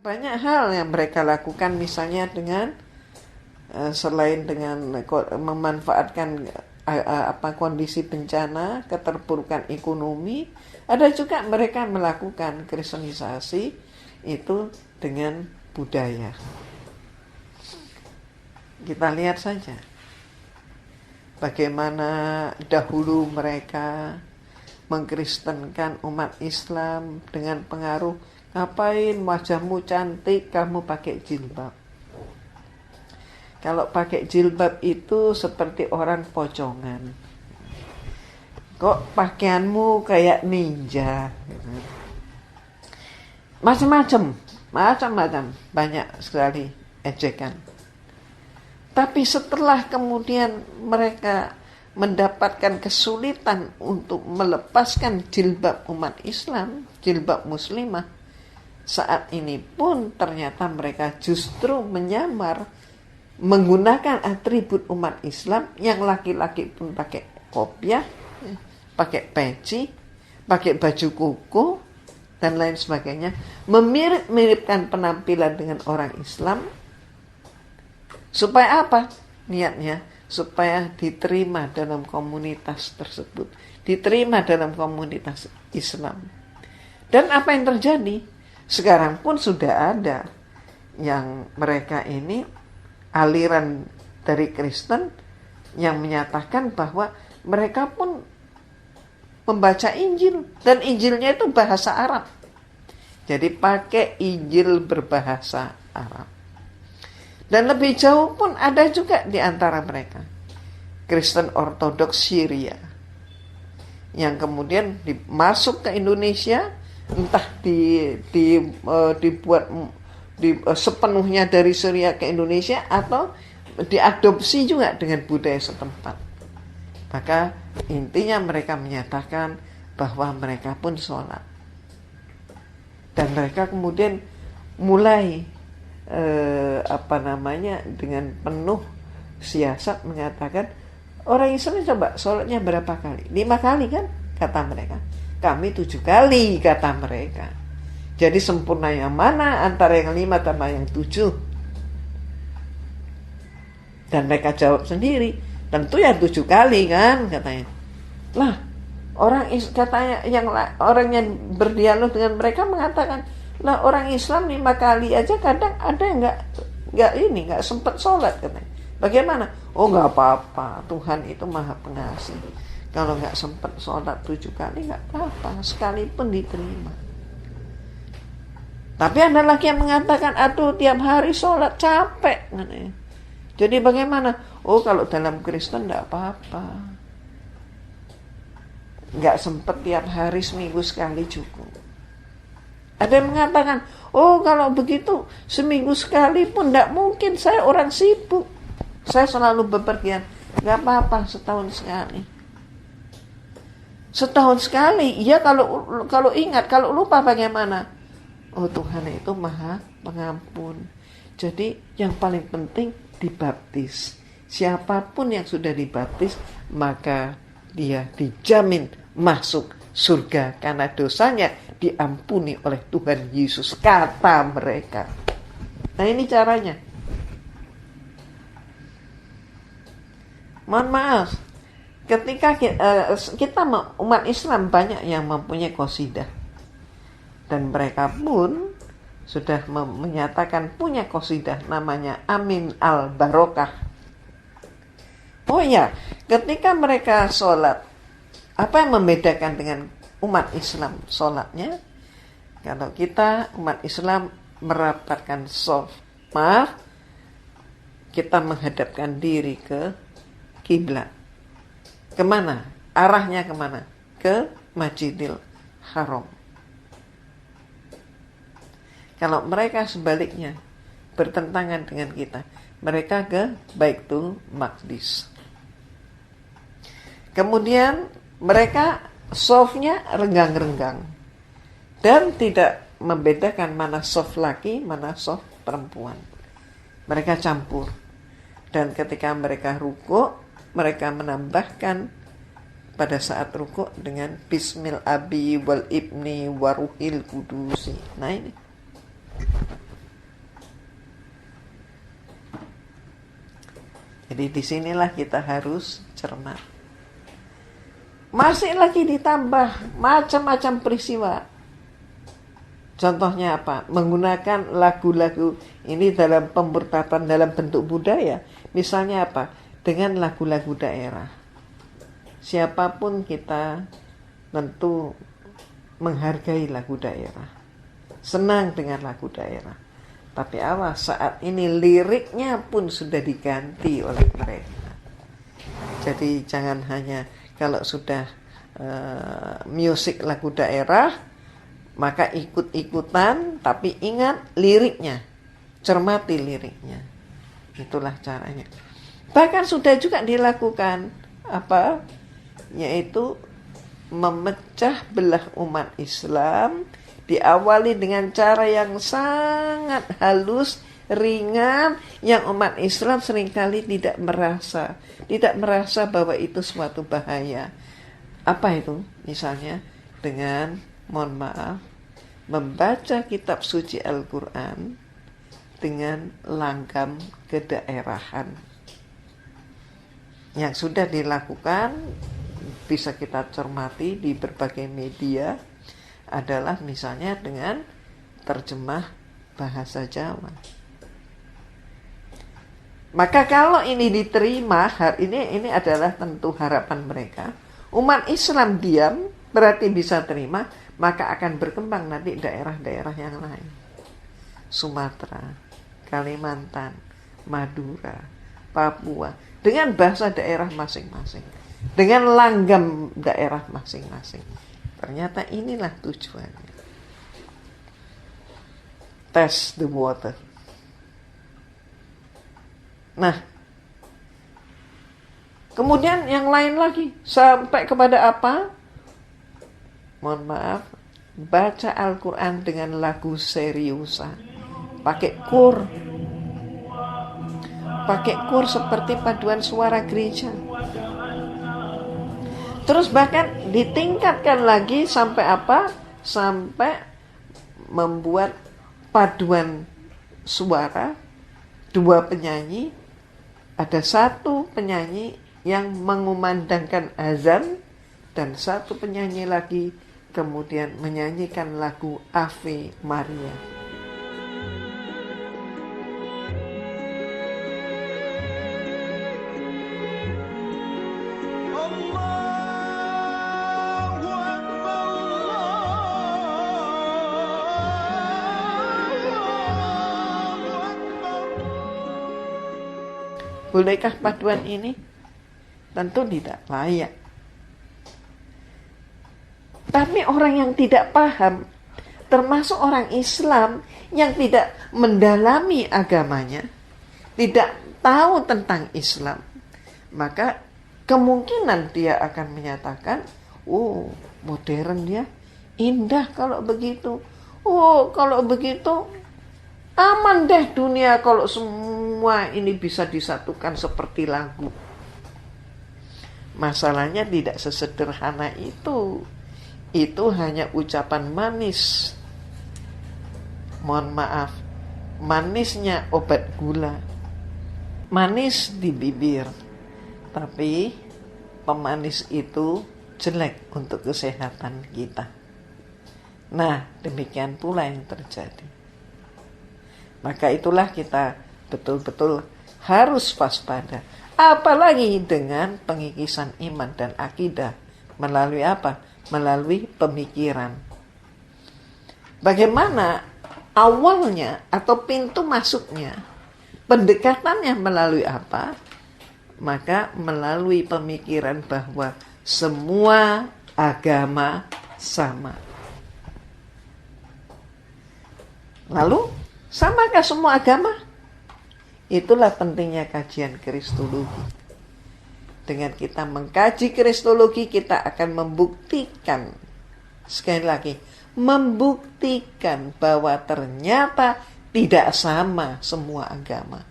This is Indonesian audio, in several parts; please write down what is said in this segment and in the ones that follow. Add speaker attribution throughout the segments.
Speaker 1: Banyak hal yang mereka lakukan, misalnya dengan selain dengan memanfaatkan kondisi bencana, keterpurukan ekonomi, ada juga mereka melakukan kristenisasi itu dengan budaya. Kita lihat saja bagaimana dahulu mereka mengkristenkan umat Islam dengan pengaruh, ngapain wajahmu cantik, kamu pakai jilbab. Kalau pakai jilbab itu seperti orang pocongan. Kok pakaianmu kayak ninja? Macam-macam, banyak sekali ejekan. Tapi setelah kemudian mereka mendapatkan kesulitan untuk melepaskan jilbab umat Islam, jilbab muslimah, saat ini pun ternyata mereka justru menyamar menggunakan atribut umat Islam, yang laki-laki pun pakai kopiah, pakai peci, pakai baju koko, dan lain sebagainya, memirip-miripkan penampilan dengan orang Islam. Supaya apa? Niatnya supaya diterima dalam komunitas tersebut, diterima dalam komunitas Islam. Dan apa yang terjadi? Sekarang pun sudah ada yang mereka ini aliran dari Kristen yang menyatakan bahwa mereka pun membaca Injil, dan Injilnya itu bahasa Arab. Jadi pakai Injil berbahasa Arab. Dan lebih jauh pun ada juga di antara mereka Kristen Ortodoks Syria yang kemudian masuk ke Indonesia, entah dibuat sepenuhnya dari Syria ke Indonesia, atau diadopsi juga dengan budaya setempat. Maka intinya mereka menyatakan bahwa mereka pun sholat, dan mereka kemudian mulai dengan penuh siasat mengatakan, orang Islam coba sholatnya berapa kali? 5 kali kan, kata mereka. Kami 7 kali, kata mereka. Jadi sempurna yang mana antara yang 5 sama yang 7? Dan mereka jawab sendiri, tentu ya 7 kali kan, katanya. Lah, orang yang berdialog dengan mereka mengatakan, lah orang Islam 5 kali aja kadang ada yang nggak sempat sholat, katanya. Bagaimana? Oh, nggak apa-apa, Tuhan itu maha pengasih. Kalau nggak sempat sholat 7 kali nggak apa-apa, sekalipun diterima. Tapi ada lagi yang mengatakan, aduh tiap hari sholat capek, katanya. Jadi bagaimana? Oh, kalau dalam Kristen nggak apa-apa, nggak sempat tiap hari, seminggu sekali cukup. Ada yang mengatakan, oh kalau begitu seminggu sekali pun tidak mungkin, saya orang sibuk, saya selalu bepergian. Gak apa-apa, setahun sekali. Setahun sekali, iya kalau ingat, kalau lupa bagaimana? Oh, Tuhan itu maha pengampun. Jadi yang paling penting dibaptis. Siapapun yang sudah dibaptis, maka dia dijamin masuk surga karena dosanya diampuni oleh Tuhan Yesus, kata mereka. Nah, ini caranya. Mohon maaf, ketika kita umat Islam banyak yang mempunyai qasidah, dan mereka pun sudah menyatakan punya qasidah namanya Amin al-Barokah. Oh ya, ketika mereka sholat, apa yang membedakan dengan umat Islam sholatnya? Kalau kita umat Islam merapatkan shaf, kita menghadapkan diri ke kiblat. Kemana? Arahnya kemana? Ke Masjidil Haram. Kalau mereka sebaliknya, bertentangan dengan kita, mereka ke Baitul Maqdis. Kemudian mereka shafnya renggang-renggang dan tidak membedakan mana shaf laki, mana shaf perempuan. Mereka campur. Dan ketika mereka rukuk, mereka menambahkan pada saat rukuk dengan Bismil Abi wal Ibni waruhil Kudusi. Nah ini. Jadi disinilah kita harus cermat. Masih lagi ditambah macam-macam peristiwa. Contohnya apa? Menggunakan lagu-lagu ini dalam pemurtatan dalam bentuk budaya. Misalnya apa? Dengan lagu-lagu daerah. Siapapun kita tentu menghargai lagu daerah. Senang dengan lagu daerah. Tapi awas, saat ini liriknya pun sudah diganti oleh mereka. Jadi jangan hanya kalau sudah musik lagu daerah, maka ikut-ikutan, tapi ingat liriknya, cermati liriknya. Itulah caranya. Bahkan sudah juga dilakukan apa? Yaitu memecah belah umat Islam, diawali dengan cara yang sangat halus, ringan, yang umat Islam seringkali tidak merasa bahwa itu suatu bahaya. Apa itu? Misalnya dengan, mohon maaf, membaca kitab suci Al-Quran dengan langgam kedaerahan. Yang sudah dilakukan, bisa kita cermati di berbagai media, adalah misalnya dengan terjemah bahasa Jawa. Maka kalau ini diterima, ini adalah tentu harapan mereka. Umat Islam diam, berarti bisa terima, maka akan berkembang nanti daerah-daerah yang lain. Sumatera, Kalimantan, Madura, Papua, dengan bahasa daerah masing-masing, dengan langgam daerah masing-masing. Ternyata inilah tujuannya. Test the water. Nah, kemudian yang lain lagi, sampai kepada apa? Mohon maaf, baca Al-Quran dengan lagu seriusan, pakai kur seperti paduan suara gereja. Terus bahkan ditingkatkan lagi sampai apa? Sampai membuat paduan suara, 2 penyanyi. Ada 1 penyanyi yang mengumandangkan azan, dan 1 penyanyi lagi kemudian menyanyikan lagu Ave Maria. Bolehkah paduan ini? Tentu tidak layak. Tapi orang yang tidak paham, termasuk orang Islam yang tidak mendalami agamanya, tidak tahu tentang Islam, maka kemungkinan dia akan menyatakan, oh modern ya, indah kalau begitu. Oh kalau begitu aman deh dunia kalau semua ini bisa disatukan seperti lagu. Masalahnya tidak sesederhana itu. Itu hanya ucapan manis. Mohon maaf, manisnya obat gula. Manis di bibir, tapi pemanis itu jelek untuk kesehatan kita. Nah, demikian pula yang terjadi. Maka itulah kita betul-betul harus waspada. Apalagi dengan pengikisan iman dan akidah. Melalui apa? Melalui pemikiran. Bagaimana awalnya atau pintu masuknya? Pendekatannya melalui apa? Maka melalui pemikiran bahwa semua agama sama. Lalu, samakah semua agama? Itulah pentingnya kajian kristologi. Dengan kita mengkaji kristologi, kita akan membuktikan, sekali lagi, membuktikan bahwa ternyata tidak sama semua agama.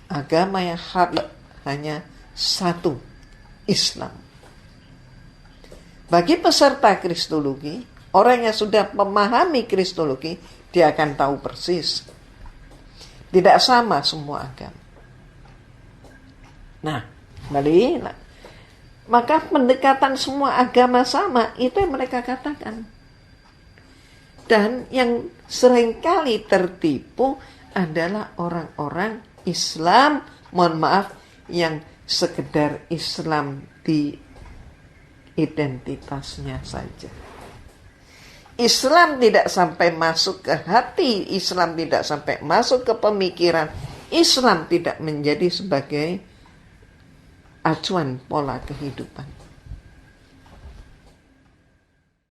Speaker 1: Agama yang hak hanya satu, Islam. Bagi peserta kristologi, orang yang sudah memahami kristologi, dia akan tahu persis. Tidak sama semua agama. Nah, kembali. Maka pendekatan semua agama sama, itu yang mereka katakan. Dan yang seringkali tertipu adalah orang-orang Islam, mohon maaf, yang sekedar Islam di identitasnya saja. Islam tidak sampai masuk ke hati, Islam tidak sampai masuk ke pemikiran, Islam tidak menjadi sebagai acuan pola kehidupan.